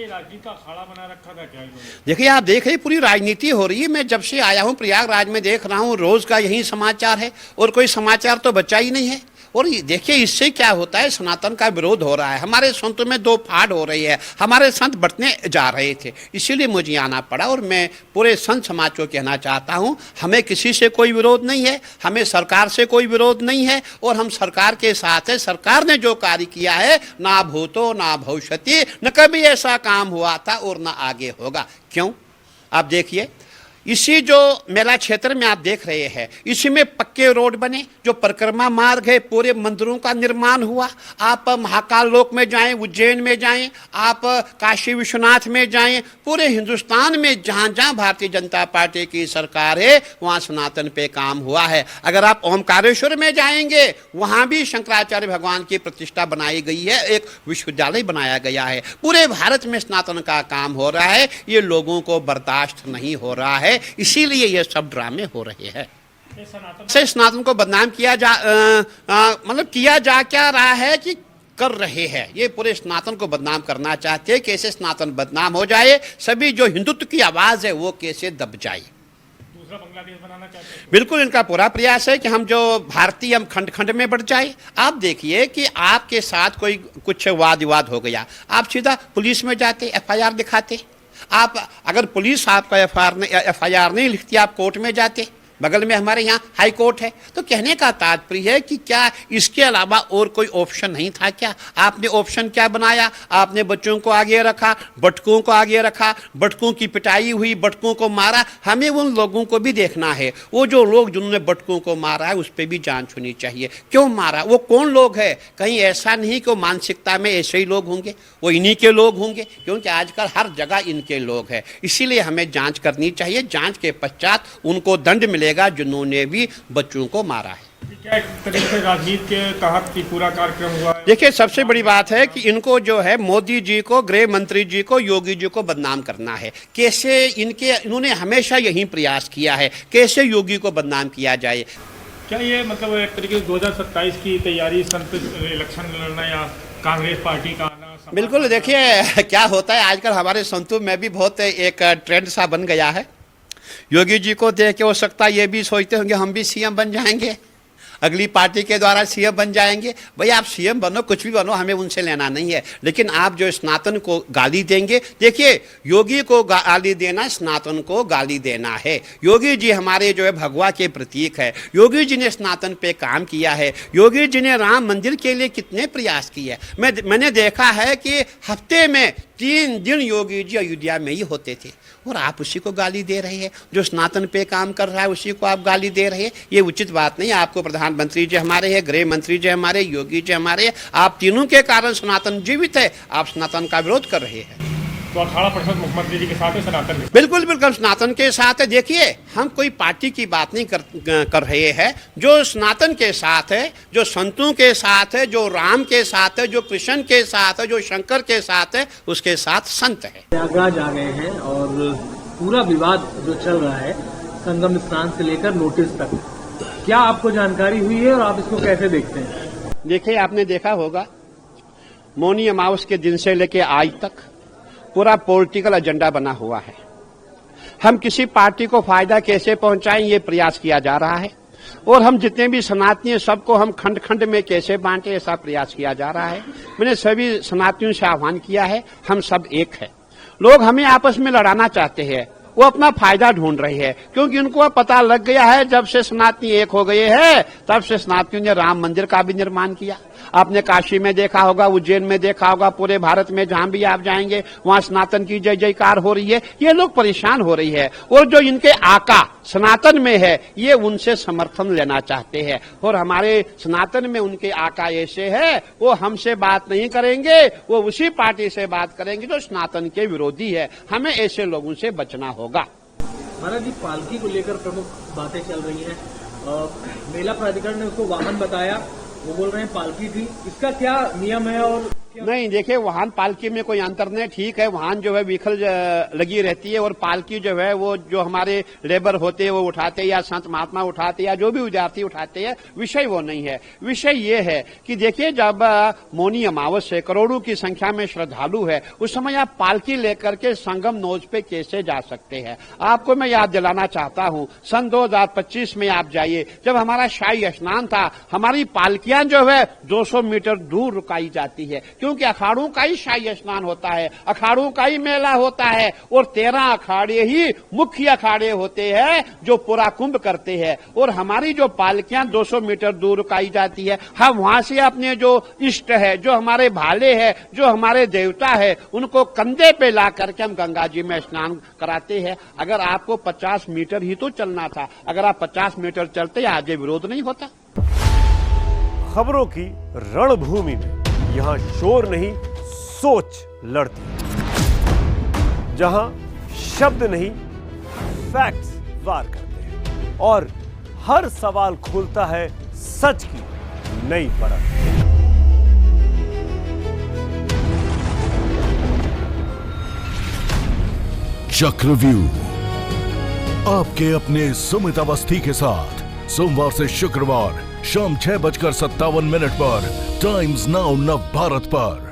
राजनीति का अखाड़ा बना रखा था क्या? देखिए आप देख रहे पूरी राजनीति हो रही है। मैं जब से आया हूँ प्रयागराज में देख रहा हूँ रोज का यही समाचार है और कोई समाचार तो बचा ही नहीं है। और देखिए इससे क्या होता है, सनातन का विरोध हो रहा है। हमारे संतों में दो फाड़ हो रही है। हमारे संत बटने जा रहे थे, इसीलिए मुझे आना पड़ा। और मैं पूरे संत समाज को कहना चाहता हूँ हमें किसी से कोई विरोध नहीं है, हमें सरकार से कोई विरोध नहीं है और हम सरकार के साथ है। सरकार ने जो कार्य किया है ना भूतो ना भविष्यति, न कभी ऐसा काम हुआ था और ना आगे होगा। क्यों, आप देखिए इसी जो मेला क्षेत्र में आप देख रहे हैं इसी में पक्के रोड बने, जो परिक्रमा मार्ग है, पूरे मंदिरों का निर्माण हुआ। आप महाकाल लोक में जाएं, उज्जैन में जाएं, आप काशी विश्वनाथ में जाएं, पूरे हिंदुस्तान में जहाँ जहाँ भारतीय जनता पार्टी की सरकार है वहाँ सनातन पे काम हुआ है। अगर आप ओमकारेश्वर में जाएंगे वहाँ भी शंकराचार्य भगवान की प्रतिष्ठा बनाई गई है, एक विश्वविद्यालय बनाया गया है। पूरे भारत में सनातन का काम हो रहा है। ये लोगों को बर्दाश्त नहीं हो रहा है, इसीलिए ये सब ड्रामे हो रहे हैं। से सनातन को बदनाम किया जा मतलब किया जा क्या रहा है कि कर रहे हैं। ये पूरे सनातन को बदनाम करना चाहते हैं। कैसे सनातन बदनाम हो जाए, सभी जो हिंदुत्व की आवाज है वो कैसे दब जाए। दूसरा बांग्लादेश बनाना चाहते हैं। बिल्कुल इनका पूरा प्रयास है कि हम जो भारतीय हम खंड खंड में बढ़ जाए। आप देखिए कि आपके साथ कोई कुछ वाद विवाद हो गया, आप सीधा पुलिस में जाते, FIR दिखाते। आप अगर पुलिस आपका FIR नहीं लिखती, आप कोर्ट में जाते। बगल में हमारे यहाँ हाई कोर्ट है। तो कहने का तात्पर्य है कि क्या इसके अलावा और कोई ऑप्शन नहीं था क्या? आपने ऑप्शन क्या बनाया? आपने बच्चों को आगे रखा, बटकों को आगे रखा, बटकों की पिटाई हुई, बटकों को मारा। हमें उन लोगों को भी देखना है, वो जो लोग जिन्होंने बटकों को मारा है उस पर भी जांच होनी चाहिए। क्यों मारा, वो कौन लोग है? कहीं ऐसा नहीं कि वो मानसिकता में ऐसे ही लोग होंगे, वो इन्हीं के लोग होंगे, क्योंकि आजकल हर जगह इनके लोग हैं। इसीलिए हमें जांच करनी चाहिए। जांच के पश्चात उनको दंड मिलेगा जिन्होंने भी बच्चों को मारा है। क्या एक तरीके से राजनीति के तहत पूरा कार्यक्रम हुआ है? देखिए सबसे बड़ी बात है कि इनको जो है मोदी जी को, गृह मंत्री जी को, योगी जी को बदनाम करना है। कैसे इन्होंने हमेशा यही प्रयास किया है, कैसे योगी को बदनाम किया जाए। क्या ये मतलब एक तरीके से 2027 की तैयारी, संसद इलेक्शन लड़ना या कांग्रेस पार्टी का आना बिल्कुल, देखिए क्या होता है आजकल हमारे संतों में भी बहुत एक ट्रेंड सा बन गया है। योगी जी को देख के हो सकता है ये भी सोचते होंगे हम भी सीएम बन जाएंगे, अगली पार्टी के द्वारा सीएम बन जाएंगे। भाई आप सीएम बनो, कुछ भी बनो, हमें उनसे लेना नहीं है, लेकिन आप जो सनातन को गाली देंगे, देखिए योगी को गाली देना सनातन को गाली देना है। योगी जी हमारे जो है भगवा के प्रतीक है। योगी जी ने सनातन पे काम किया है। योगी जी ने राम मंदिर के लिए कितने प्रयास किए। मैंने देखा है कि हफ्ते में 3 दिन योगी जी अयोध्या में ही होते थे, और आप उसी को गाली दे रहे हैं। जो सनातन पे काम कर रहा है उसी को आप गाली दे रहे हैं, ये उचित बात नहीं। आपको प्रधानमंत्री जी हमारे हैं, गृह मंत्री जी हमारे, योगी जी हमारे हैं, आप तीनों के कारण सनातन जीवित है, आप सनातन का विरोध कर रहे हैं। तो 18% मुख्यमंत्री जी के साथ है सनातन में। बिल्कुल बिल्कुल सनातन के साथ है। देखिए हम कोई पार्टी की बात नहीं कर रहे हैं। जो सनातन के साथ है, जो संतों के साथ है, जो राम के साथ है, जो कृष्ण के साथ है, जो शंकर के साथ है, उसके साथ संत है। प्रयागराज आ गए हैं और पूरा विवाद जो चल रहा है संगम स्नान से लेकर नोटिस तक, क्या आपको जानकारी हुई है और आप इसको कैसे देखते हैं? देखिए आपने देखा होगा मौनी अमावस के दिन से लेकर आज तक पूरा पॉलिटिकल एजेंडा बना हुआ है। हम किसी पार्टी को फायदा कैसे पहुंचाएं ये प्रयास किया जा रहा है, और हम जितने भी सनातनी सबको हम खंड खंड में कैसे बांटे ऐसा प्रयास किया जा रहा है। मैंने सभी सनातनियों से आह्वान किया है, हम सब एक है। लोग हमें आपस में लड़ाना चाहते हैं, वो अपना फायदा ढूंढ रहे हैं, क्योंकि उनको पता लग गया है जब से सनातनी एक हो गए हैं तब से सनातनियों ने राम मंदिर का भी निर्माण किया। आपने काशी में देखा होगा, उज्जैन में देखा होगा, पूरे भारत में जहां भी आप जाएंगे वहां सनातन की जय जयकार हो रही है। ये लोग परेशान हो रही है, और जो इनके आका सनातन में है ये उनसे समर्थन लेना चाहते हैं, और हमारे सनातन में उनके आका ऐसे है वो हमसे बात नहीं करेंगे, वो उसी पार्टी से बात करेंगे जो सनातन के विरोधी है। हमें ऐसे लोगों से बचना होगा। महाराज जी, पालकी को लेकर प्रमुख बातें चल रही हैं। मेला प्राधिकरण ने उसको वाहन बताया, वो बोल रहे हैं पालकी थी, इसका क्या नियम है? और नहीं, देखिए वाहन पालकी में कोई अंतर नहीं। ठीक है, वाहन जो है व्हीकल लगी रहती है, और पालकी जो है वो जो हमारे लेबर होते हैं वो उठाते हैं, या संत महात्मा उठाते हैं, या जो भी विद्यार्थी उठाते हैं, विषय वो नहीं है। विषय ये है कि देखिए जब मौनी अमावस है, करोड़ों की संख्या में श्रद्धालु है, उस समय आप पालकी लेकर के संगम नोज पे कैसे जा सकते हैं? आपको मैं याद दिलाना चाहता हूं, सन 2025 में आप जाइए, जब हमारा शाही स्नान था, हमारी पालकियां जो है 200 मीटर दूर रुकाई जाती है, क्योंकि अखाड़ों का ही शाही स्नान होता है, अखाड़ों का ही मेला होता है, और 13 अखाड़े ही मुख्य अखाड़े होते हैं जो पूरा कुंभ करते हैं, और हमारी जो पालकियां 200 मीटर दूर रुकाई जाती है। हम वहां से अपने जो इष्ट है, जो हमारे भाले है, जो हमारे देवता है, उनको कंधे पे ला करके हम गंगा जी में स्नान कराते हैं। अगर आपको 50 मीटर ही तो चलना था, अगर आप 50 मीटर चलते आगे विरोध नहीं होता। खबरों की रणभूमि में यहां शोर नहीं सोच लड़ती है, जहां शब्द नहीं फैक्ट्स वार करते हैं, और हर सवाल खोलता है सच की नई परत। चक्रव्यूह आपके अपने सुमित अवस्थी के साथ सोमवार से शुक्रवार शाम 6:57 पर टाइम्स नाउ नव भारत पर।